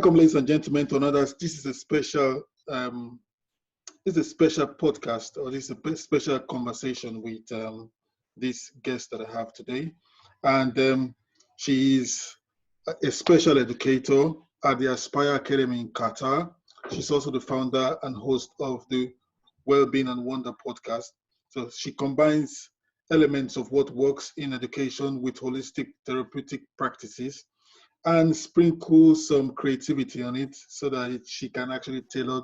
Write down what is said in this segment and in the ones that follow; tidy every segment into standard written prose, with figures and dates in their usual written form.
Welcome, ladies and gentlemen, to another. This is a special podcast, or this is a special conversation with this guest that I have today, and she is a special educator at the Aspire Academy in Qatar. She's also the founder and host of the Wellbeing and Wonder podcast. So she combines elements of what works in education with holistic therapeutic practices, and sprinkle some creativity on it so that she can actually tailor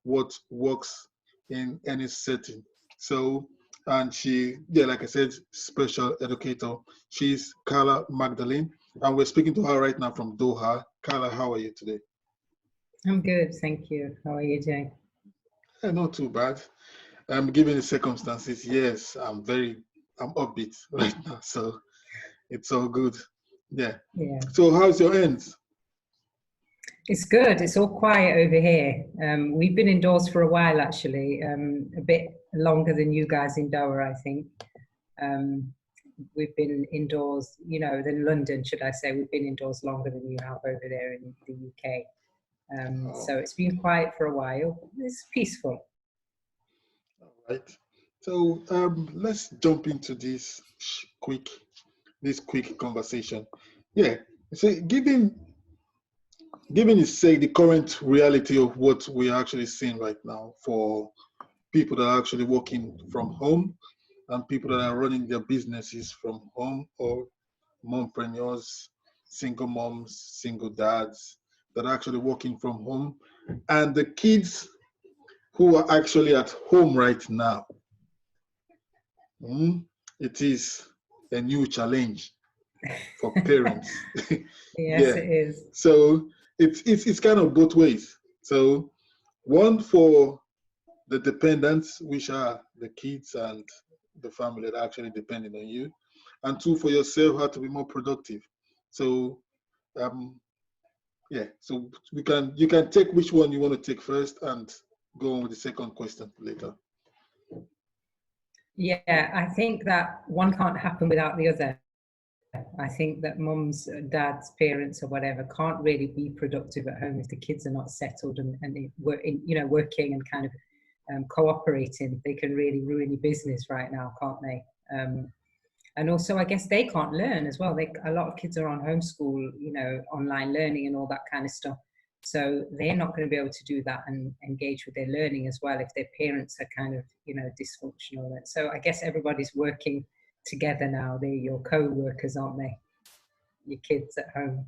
what works in any setting. So, and she, like I said, special educator. She's Carla Magdalene, and we're speaking to her right now from Doha. Carla, how are you today? I'm good, thank you. How are you doing? Not too bad. Given the circumstances, yes, I'm upbeat right now, so it's all good. Yeah. So how's your end? It's good. It's all quiet over here. We've been indoors for a while, actually, a bit longer than you guys in Doha, I think. We've been indoors, than London, should I say. We've been indoors longer than you have over there in the UK. So it's been quiet for a while. It's peaceful. All right. So let's jump into this quick conversation. Yeah. So given the current reality of what we are actually seeing right now for people that are actually working from home and people that are running their businesses from home, or mompreneurs, single moms, single dads that are actually working from home, and the kids who are actually at home right now. It is a new challenge for parents. Yes, it is. So it's kind of both ways. So one for the dependents, which are the kids and the family that are actually depending on you, and two for yourself, how to be more productive. So so you can take which one you want to take first and go on with the second question later. Yeah, I think that one can't happen without the other. I think that mums, dads, parents, or whatever can't really be productive at home if the kids are not settled and working and kind of cooperating. They can really ruin your business right now, can't they? And also, I guess they can't learn as well. A lot of kids are on homeschool, online learning and all that kind of stuff. So they're not going to be able to do that and engage with their learning as well if their parents are kind of, dysfunctional. So I guess everybody's working together now. They're your co-workers, aren't they? Your kids at home.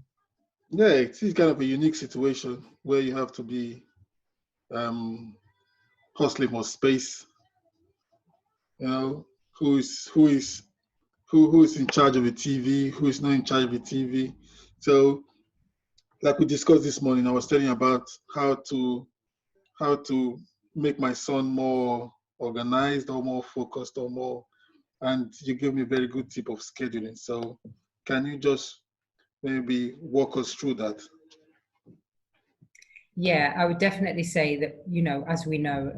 Yeah, it's kind of a unique situation where you have to be hustling for space. Who is in charge of the TV, who is not in charge of the TV. So, like we discussed this morning, I was telling you about how to make my son more organized or more focused or more, and you gave me a very good tip of scheduling. So can you just maybe walk us through that? Yeah, I would definitely say that, as we know,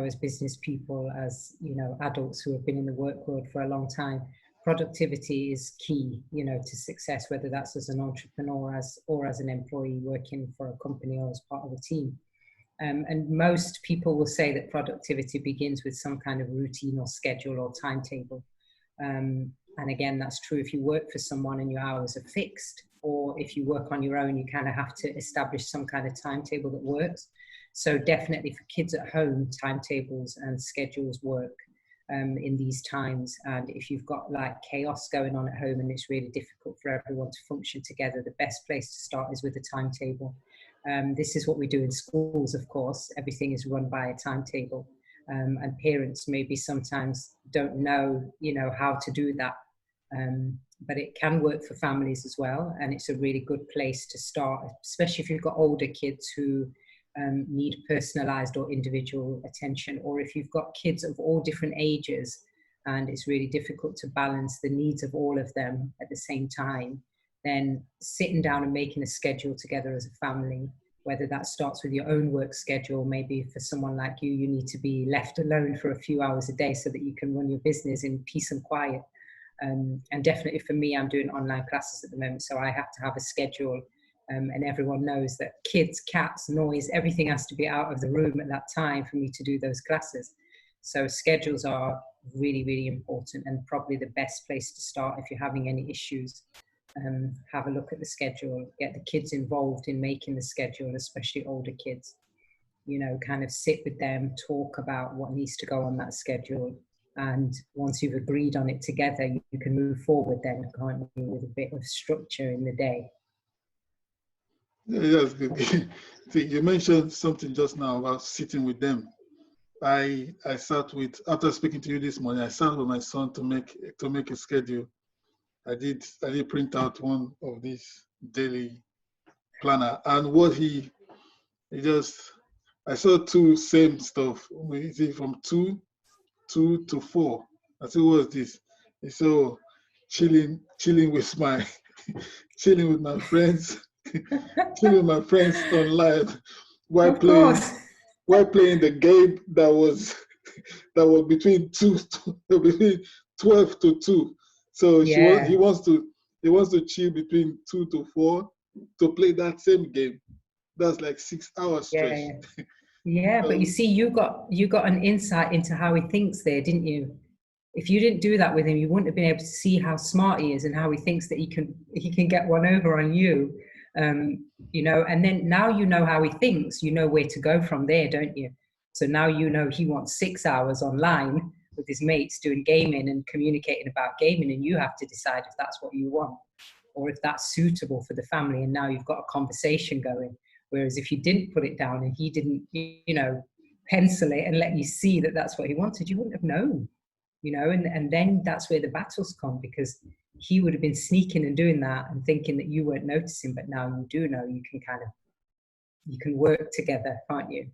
as business people, as, adults who have been in the work world for a long time, productivity is key, to success, whether that's as an entrepreneur or as an employee working for a company or as part of a team. And most people will say that productivity begins with some kind of routine or schedule or timetable. And again, that's true if you work for someone and your hours are fixed, or if you work on your own, you kind of have to establish some kind of timetable that works. So definitely for kids at home, timetables and schedules work in these times. And if you've got like chaos going on at home and it's really difficult for everyone to function together, the best place to start is with a timetable. This is what we do in schools, of course. Everything is run by a timetable. And parents maybe sometimes don't know, how to do that. But it can work for families as well. And it's a really good place to start, especially if you've got older kids who need personalized or individual attention, or if you've got kids of all different ages and it's really difficult to balance the needs of all of them at the same time, then sitting down and making a schedule together as a family, whether that starts with your own work schedule. Maybe for someone like you, you need to be left alone for a few hours a day so that you can run your business in peace and quiet. And definitely for me, I'm doing online classes at the moment, so I have to have a schedule And everyone knows that kids, cats, noise, everything has to be out of the room at that time for me to do those classes. So schedules are really, really important, and probably the best place to start if you're having any issues. Have a look at the schedule, get the kids involved in making the schedule, especially older kids. You know, kind of sit with them, talk about what needs to go on that schedule. And once you've agreed on it together, you can move forward then, can't you, with a bit of structure in the day. Yeah, yes. See, you mentioned something just now about sitting with them. I sat with, after speaking to you this morning, I sat with my son to make a schedule. I did print out one of these daily planner, and what he just, I saw two same stuff. Is it from two to 4? I said, what's this? He said, oh, chilling with my chilling with my friends, chilling with my friends online while Of playing course. the game that was between between 12 to 2. So Yeah. he wants to chill between 2 to 4 to play that same game. That's like 6 hours stretch. Yeah. Yeah, but you see, you got an insight into how he thinks there, didn't you? If you didn't do that with him, you wouldn't have been able to see how smart he is and how he thinks that he can get one over on you. You know, and then now you know how he thinks, you know where to go from there, don't you? So now you know he wants 6 hours online with his mates doing gaming and communicating about gaming, and you have to decide if that's what you want or if that's suitable for the family. And now you've got a conversation going. Whereas if you didn't put it down and he didn't, you know, pencil it and let you see that that's what he wanted, you wouldn't have known, you know, and then that's where the battles come, because he would have been sneaking and doing that and thinking that you weren't noticing, but now you do know. You can work together, can't you?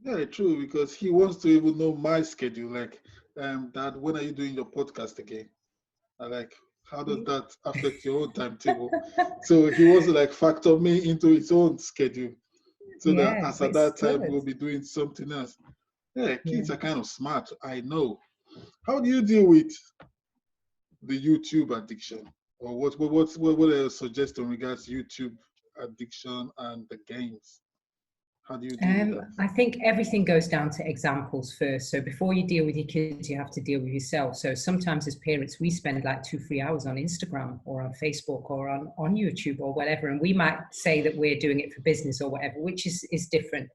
Yeah, true, because he wants to even know my schedule. Like, Dad, when are you doing your podcast again? I like, how does that affect your own timetable? So he wants to like factor me into his own schedule, so that Yeah, as but at it's that time good. we'll be doing something else. Yeah, Yeah. kids are kind of smart, I know. How do you deal with the YouTube addiction? Or what are your suggestions in regards to YouTube addiction and the games? How do you deal with that? I think everything goes down to examples first. So before you deal with your kids, you have to deal with yourself. So sometimes as parents, we spend like 2-3 hours on Instagram or on Facebook or on YouTube or whatever. And we might say that we're doing it for business or whatever, which is different.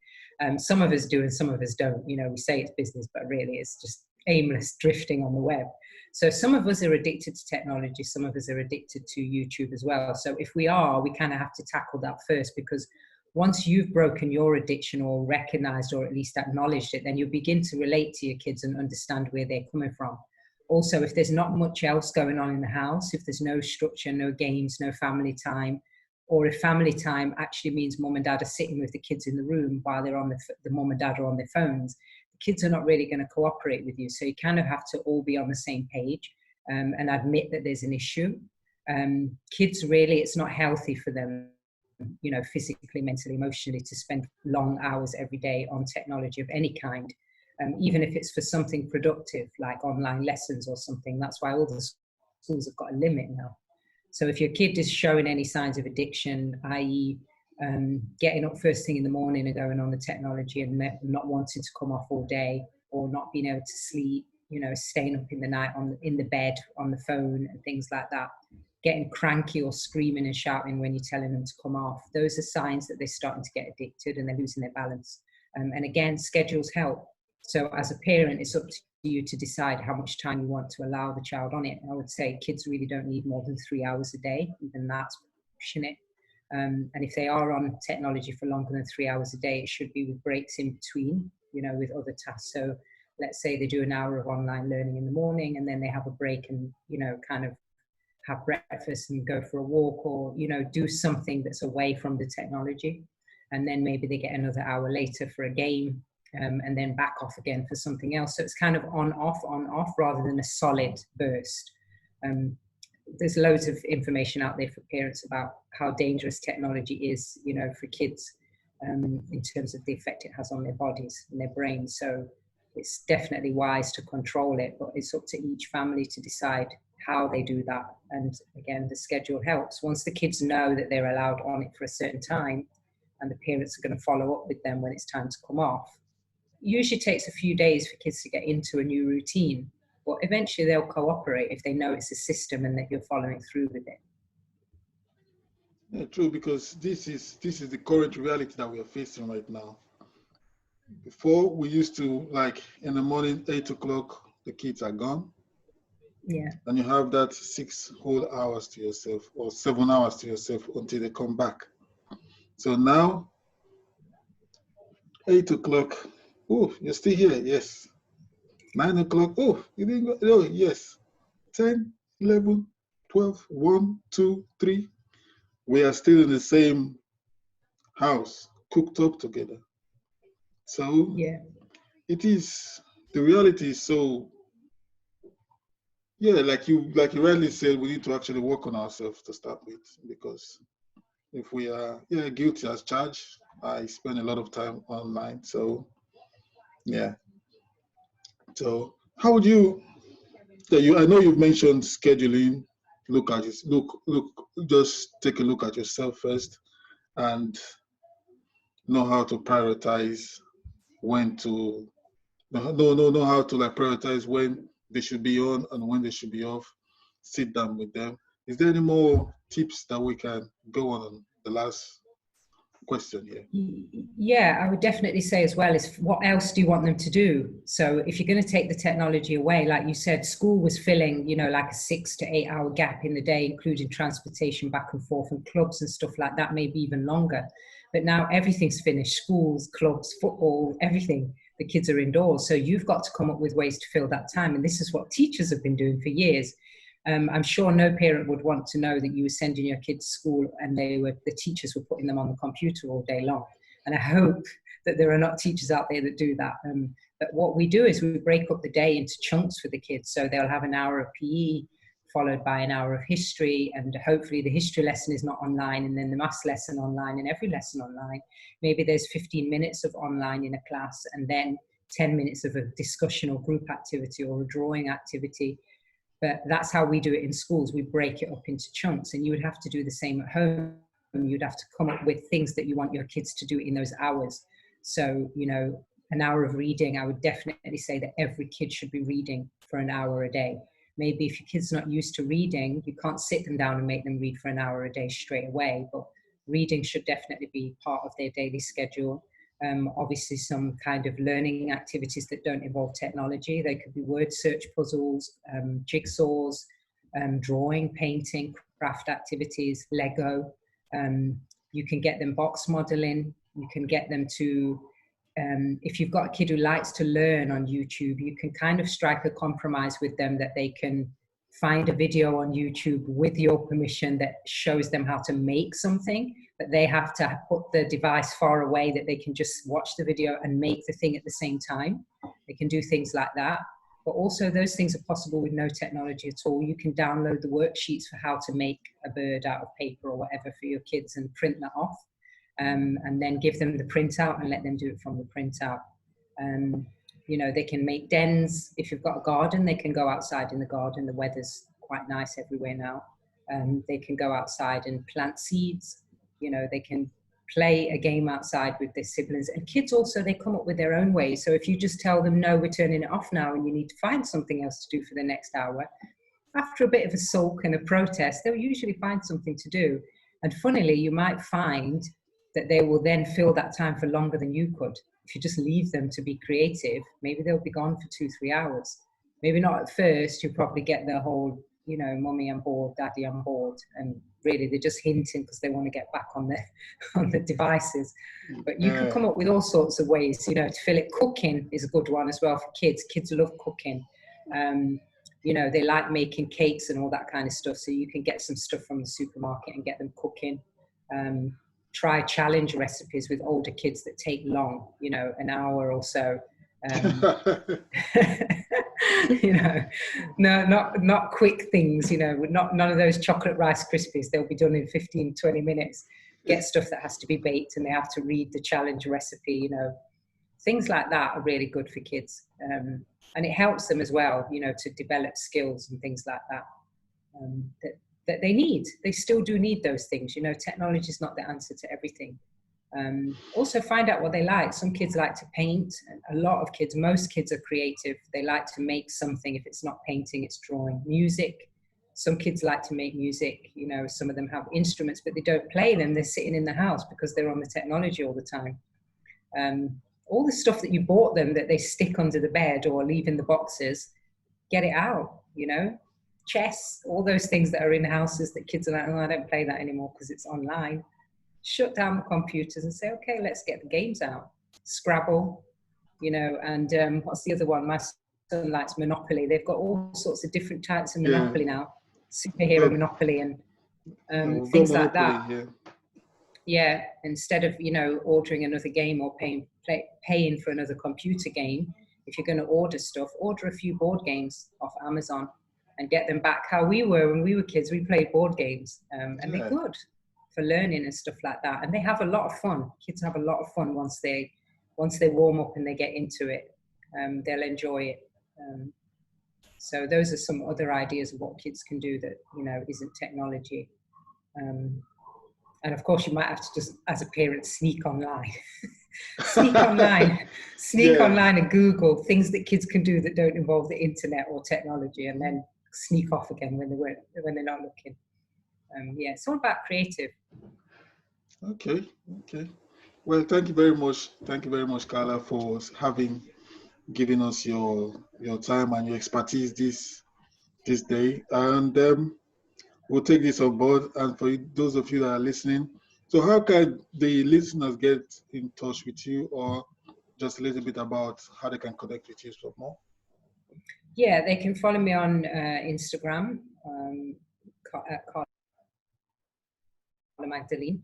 Some of us do and some of us don't. You know, we say it's business, but really it's just aimless drifting on the web. So some of us are addicted to technology. Some of us are addicted to YouTube as well. So if we are, we kind of have to tackle that first, because once you've broken your addiction or recognized or at least acknowledged it, then you'll begin to relate to your kids and understand where they're coming from. Also, if there's not much else going on in the house, if there's no structure, no games, no family time, or if family time actually means mom and dad are sitting with the kids in the room while they're on the mom and dad are on their phones, the kids are not really going to cooperate with you. So you kind of have to all be on the same page and admit that there's an issue. Kids really, it's not healthy for them, you know, physically, mentally, emotionally, to spend long hours every day on technology of any kind, even if it's for something productive like online lessons or something. That's why all the schools have got a limit now. So if your kid is showing any signs of addiction, i.e. Getting up first thing in the morning and going on the technology and not wanting to come off all day, or not being able to sleep, you know, staying up in the night in the bed on the phone and things like that, getting cranky or screaming and shouting when you're telling them to come off, those are signs that they're starting to get addicted and they're losing their balance. And again, schedules help. So as a parent, it's up to you to decide how much time you want to allow the child on it. I would say kids really don't need more than 3 hours a day, even that's pushing it. And if they are on technology for longer than 3 hours a day, it should be with breaks in between, you know, with other tasks. So let's say they do an hour of online learning in the morning and then they have a break and, you know, kind of have breakfast and go for a walk, or, you know, do something that's away from the technology. And then maybe they get another hour later for a game, and then back off again for something else. So it's kind of on, off, rather than a solid burst. There's loads of information out there for parents about how dangerous technology is, you know, for kids, in terms of the effect it has on their bodies and their brains. So it's definitely wise to control it, but it's up to each family to decide how they do that. And again, the schedule helps. Once the kids know that they're allowed on it for a certain time, and the parents are going to follow up with them when it's time to come off, usually takes a few days for kids to get into a new routine, but eventually they'll cooperate if they know it's a system and that you're following through with it. Yeah, true, because this is the current reality that we are facing right now. Before, we used to, like, in the morning, 8 o'clock, the kids are gone. Yeah. And you have that 6 whole hours to yourself, or 7 hours to yourself until they come back. So now, 8 o'clock, oh, you're still here, yes. 9 o'clock, oh, you didn't go, oh, yes. 10, 11, 12, 1, 2, 3. We are still in the same house, cooked up together. So Yeah. it is, the reality is so, yeah, like you rightly said, we need to actually work on ourselves to start with, because if we are, yeah, guilty as charged, I spend a lot of time online. So yeah. So how would you, I know you've mentioned scheduling, just take a look at yourself first and know how to prioritize when to, know how to like prioritize when they should be on and when they should be off. Sit down with them. Is there any more tips that we can go on the last question here? Yeah, I would definitely say as well is, what else do you want them to do? So if you're going to take the technology away, like you said, school was filling, like a 6 to 8 hour gap in the day, including transportation back and forth, and clubs and stuff like that, maybe even longer. But now everything's finished: schools, clubs, football, everything. The kids are indoors. So you've got to come up with ways to fill that time. And this is what teachers have been doing for years. I'm sure no parent would want to know that you were sending your kids to school and the teachers were putting them on the computer all day long. And I hope that there are not teachers out there that do that. But what we do is we break up the day into chunks for the kids. So they'll have an hour of PE followed by an hour of history, and hopefully the history lesson is not online, and then the maths lesson online, and every lesson online. Maybe there's 15 minutes of online in a class, and then 10 minutes of a discussion or group activity or a drawing activity. But that's how we do it in schools. We break it up into chunks, and you would have to do the same at home. You'd have to come up with things that you want your kids to do in those hours. So, an hour of reading, I would definitely say that every kid should be reading for an hour a day. Maybe if your kid's not used to reading, you can't sit them down and make them read for an hour a day straight away, but reading should definitely be part of their daily schedule. Obviously some kind of learning activities that don't involve technology. They could be word search puzzles, jigsaws, drawing, painting, craft activities, Lego. You can get them box modeling. You can get them to, if you've got a kid who likes to learn on YouTube, you can kind of strike a compromise with them that they can find a video on YouTube with your permission that shows them how to make something, but they have to put the device far away that they can just watch the video and make the thing at the same time. They can do things like that. But also those things are possible with no technology at all. You can download the worksheets for how to make a bird out of paper or whatever for your kids and print that off, and then give them the printout and let them do it from the printout. They can make dens. If you've got a garden, they can go outside in the garden. The weather's quite nice everywhere now. They can go outside and plant seeds. They can play a game outside with their siblings. And kids also, they come up with their own ways. So if you just tell them, no, we're turning it off now and you need to find something else to do for the next hour, after a bit of a sulk and a protest, they'll usually find something to do. And funnily, you might find that they will then fill that time for longer than you could. If you just leave them to be creative, maybe they'll be gone for 2-3 hours. Maybe not at first. You'll probably get the whole, mommy on board, daddy on board, and really they're just hinting because they want to get back on the devices. But you can come up with all sorts of ways, to fill it. Cooking is a good one as well for kids. Kids love cooking. They like making cakes and all that kind of stuff. So you can get some stuff from the supermarket and get them cooking. Try challenge recipes with older kids that take long, an hour or so. No, not quick things, none of those chocolate Rice Krispies. They'll be done in 15-20 minutes. Get stuff that has to be baked and they have to read the challenge recipe, things like that are really good for kids. And it helps them as well, to develop skills and things like that. that they need. They still do need those things. You know, technology is not the answer to everything. Also find out what they like. Some kids like to paint. A lot of kids, most kids are creative. They like to make something. If it's not painting, it's drawing. Music. Some kids like to make music. You know, some of them have instruments, but they don't play them. They're sitting in the house because they're on the technology all the time. All the stuff that you bought them that they stick under the bed or leave in the boxes, get it out, you know. Chess, all those things that are in houses that kids are like, oh, I don't play that anymore because it's online. Shut down the computers and say, okay, let's get the games out. Scrabble, you know, and what's the other one? My son likes Monopoly. They've got all sorts of different types of Monopoly now. Superhero Monopoly and things like that. Yeah, instead of, you know, ordering another game or paying for another computer game, if you're going to order stuff, order a few board games off Amazon and get them back how we were when we were kids. We played board games and they're good for learning and stuff like that. And they have a lot of fun. Kids have a lot of fun once they warm up and they get into it. They'll enjoy it. So those are some other ideas of what kids can do that, you know, isn't technology. And of course, you might have to just, as a parent, sneak online. Sneak online and Google things that kids can do that don't involve the internet or technology, and then sneak off again when they're not looking. Yeah, it's all about creative. Okay. Well, thank you very much. Thank you very much, Carla, for giving us your time and your expertise this day. And we'll take this on board. And for those of you that are listening, so how can the listeners get in touch with you, or just a little bit about how they can connect with you some more? Yeah, they can follow me on Instagram at Carla Magdalene.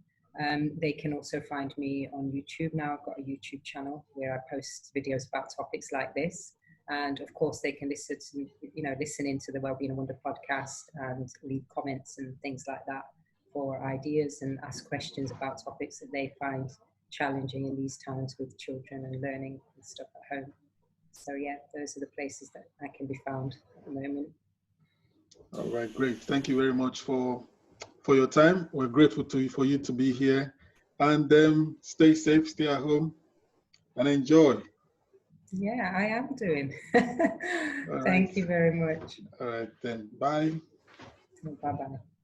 They can also find me on YouTube now. I've got a YouTube channel where I post videos about topics like this. And of course, they can listen into the Wellbeing and Wonder podcast and leave comments and things like that for ideas and ask questions about topics that they find challenging in these times with children and learning and stuff at home. So yeah, those are the places that I can be found at the moment. All right, great. Thank you very much for your time. We're grateful for you to be here. And stay safe, stay at home, and enjoy. Yeah, I am doing. Thank you very much. All right, then. Bye. Bye-bye.